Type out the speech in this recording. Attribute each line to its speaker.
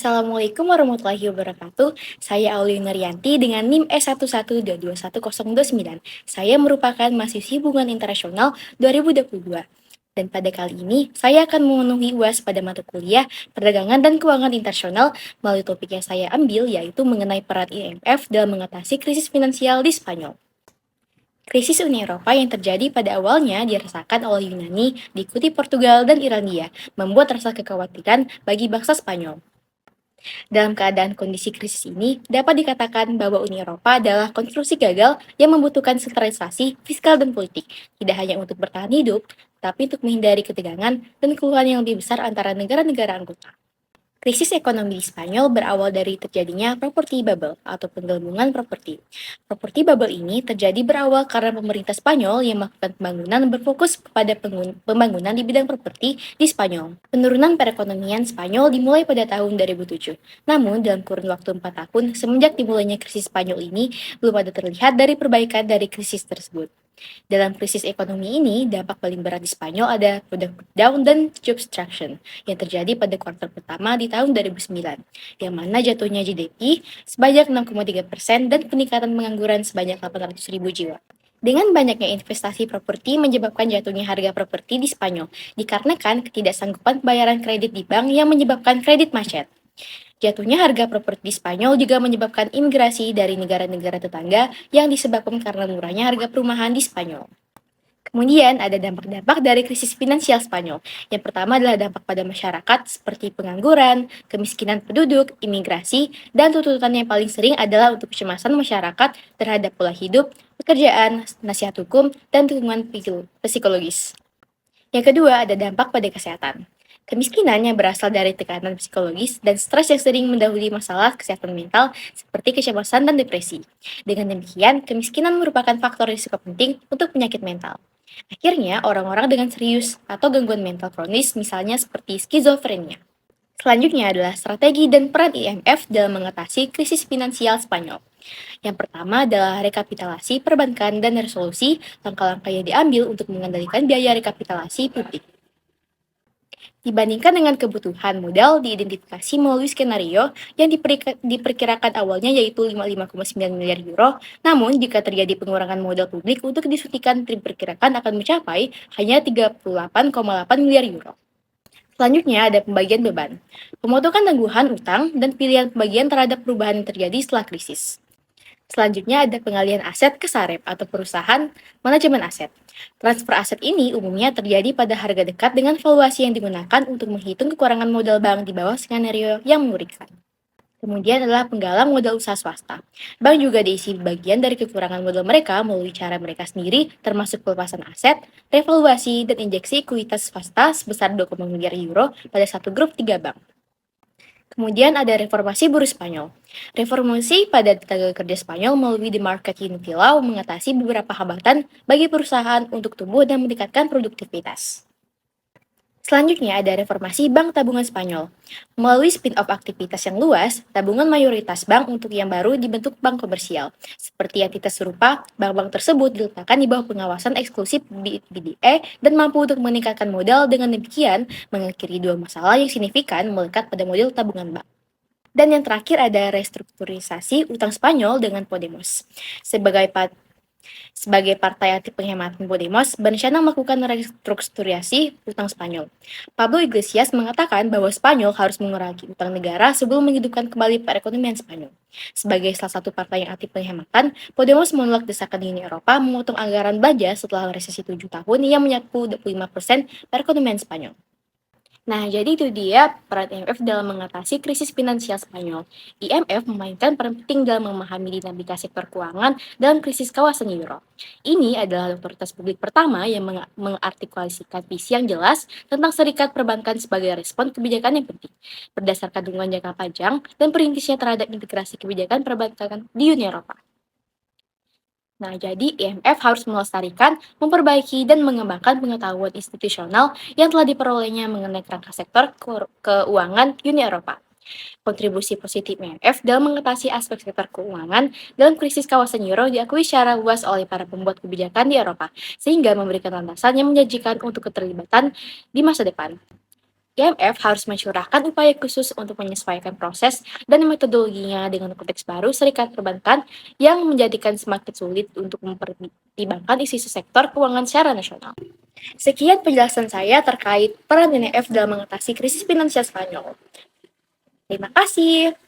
Speaker 1: Assalamualaikum warahmatullahi wabarakatuh. Saya Aulia Nuryanti dengan NIM S11221029. Saya merupakan mahasiswi Hubungan Internasional 2022. Dan pada kali ini, saya akan memenuhi UAS pada mata kuliah Perdagangan dan Keuangan Internasional melalui topik yang saya ambil, yaitu mengenai peran IMF dalam mengatasi krisis finansial di Spanyol. Krisis Uni Eropa yang terjadi pada awalnya dirasakan oleh Yunani, diikuti Portugal dan Irlandia, membuat rasa kekhawatiran bagi bangsa Spanyol. Dalam keadaan kondisi krisis ini, dapat dikatakan bahwa Uni Eropa adalah konstruksi gagal yang membutuhkan sentralisasi fiskal dan politik, tidak hanya untuk bertahan hidup, tapi untuk menghindari ketegangan dan keluhan yang lebih besar antara negara-negara anggota. Krisis ekonomi di Spanyol berawal dari terjadinya properti bubble atau penggelembungan properti. Properti bubble ini terjadi berawal karena pemerintah Spanyol yang melakukan pembangunan berfokus kepada pembangunan di bidang properti di Spanyol. Penurunan perekonomian Spanyol dimulai pada tahun 2007. Namun, dalam kurun waktu 4 tahun semenjak dimulainya krisis Spanyol ini, belum ada terlihat dari perbaikan dari krisis tersebut. Dalam krisis ekonomi ini, dampak paling berat di Spanyol ada product breakdown dan job destruction yang terjadi pada kuartal pertama di tahun 2009, yang mana jatuhnya GDP sebanyak 6,3% dan peningkatan pengangguran sebanyak 800.000 jiwa. Dengan banyaknya investasi properti menyebabkan jatuhnya harga properti di Spanyol, dikarenakan ketidaksanggupan pembayaran kredit di bank yang menyebabkan kredit macet. Jatuhnya harga properti di Spanyol juga menyebabkan imigrasi dari negara-negara tetangga yang disebabkan karena murahnya harga perumahan di Spanyol. Kemudian ada dampak-dampak dari krisis finansial Spanyol. Yang pertama adalah dampak pada masyarakat seperti pengangguran, kemiskinan penduduk, imigrasi, dan tuntutan yang paling sering adalah untuk kecemasan masyarakat terhadap pola hidup, pekerjaan, nasihat hukum, dan dukungan psikologis. Yang kedua ada dampak pada kesehatan. Kemiskinan yang berasal dari tekanan psikologis dan stres yang sering mendahului masalah kesehatan mental seperti kecemasan dan depresi. Dengan demikian, kemiskinan merupakan faktor risiko penting untuk penyakit mental. Akhirnya, orang-orang dengan serius atau gangguan mental kronis misalnya seperti skizofrenia. Selanjutnya adalah strategi dan peran IMF dalam mengatasi krisis finansial Spanyol. Yang pertama adalah rekapitulasi perbankan dan resolusi langkah-langkah yang diambil untuk mengendalikan biaya rekapitulasi publik. Dibandingkan dengan kebutuhan modal diidentifikasi melalui skenario yang diperkirakan awalnya yaitu 55,9 miliar euro, namun jika terjadi pengurangan modal publik untuk disuntikan diperkirakan akan mencapai hanya 38,8 miliar euro. Selanjutnya ada pembagian beban, pemotongan tangguhan utang, dan pilihan pembagian terhadap perubahan yang terjadi setelah krisis. Selanjutnya ada pengalihan aset ke Sareb atau perusahaan manajemen aset. Transfer aset ini umumnya terjadi pada harga dekat dengan valuasi yang digunakan untuk menghitung kekurangan modal bank di bawah skenario yang mengerikan. Kemudian adalah penggalang modal usaha swasta. Bank juga diisi bagian dari kekurangan modal mereka melalui cara mereka sendiri, termasuk pelepasan aset, revaluasi, dan injeksi ekuitas swasta sebesar 2,5 miliar euro pada satu grup 3 bank. Kemudian ada reformasi buruh Spanyol. Reformasi pada tenaga kerja Spanyol melalui The Market Unity Law mengatasi beberapa hambatan bagi perusahaan untuk tumbuh dan meningkatkan produktivitas. Selanjutnya ada reformasi Bank Tabungan Spanyol. Melalui spin-off aktivitas yang luas, tabungan mayoritas bank untuk yang baru dibentuk bank komersial. Seperti entitas serupa, bank-bank tersebut diletakkan di bawah pengawasan eksklusif BDE dan mampu untuk meningkatkan modal, dengan demikian mengakhiri dua masalah yang signifikan melekat pada model tabungan bank. Dan yang terakhir ada restrukturisasi utang Spanyol dengan Podemos. Sebagai partai anti penghematan, Podemos berencana melakukan restrukturisasi utang Spanyol. Pablo Iglesias mengatakan bahwa Spanyol harus mengurangi utang negara sebelum menghidupkan kembali perekonomian Spanyol. Sebagai salah satu partai yang anti penghematan, Podemos menolak desakan Uni Eropa memotong anggaran belanja setelah resesi 7 tahun yang menyapu 25% perekonomian Spanyol. Nah, jadi itu dia peran IMF dalam mengatasi krisis finansial Spanyol. IMF memainkan peran penting dalam memahami dinamika sektor keuangan dalam krisis kawasan euro. Ini adalah otoritas publik pertama yang mengartikulasikan visi yang jelas tentang serikat perbankan sebagai respon kebijakan yang penting, berdasarkan dukungan jangka panjang dan perintisnya terhadap integrasi kebijakan perbankan di Uni Eropa. Nah, jadi IMF harus melestarikan, memperbaiki, dan mengembangkan pengetahuan institusional yang telah diperolehnya mengenai kerangka sektor keuangan Uni Eropa. Kontribusi positif IMF dalam mengatasi aspek sektor keuangan dalam krisis kawasan euro diakui secara luas oleh para pembuat kebijakan di Eropa, sehingga memberikan landasan yang menjanjikan untuk keterlibatan di masa depan. IMF harus mencurahkan upaya khusus untuk menyesuaikan proses dan metodologinya dengan konteks baru serikat perbankan yang menjadikan semakin sulit untuk mempertimbangkan isu sektor keuangan secara nasional. Sekian penjelasan saya terkait peran IMF dalam mengatasi krisis finansial Spanyol. Terima kasih.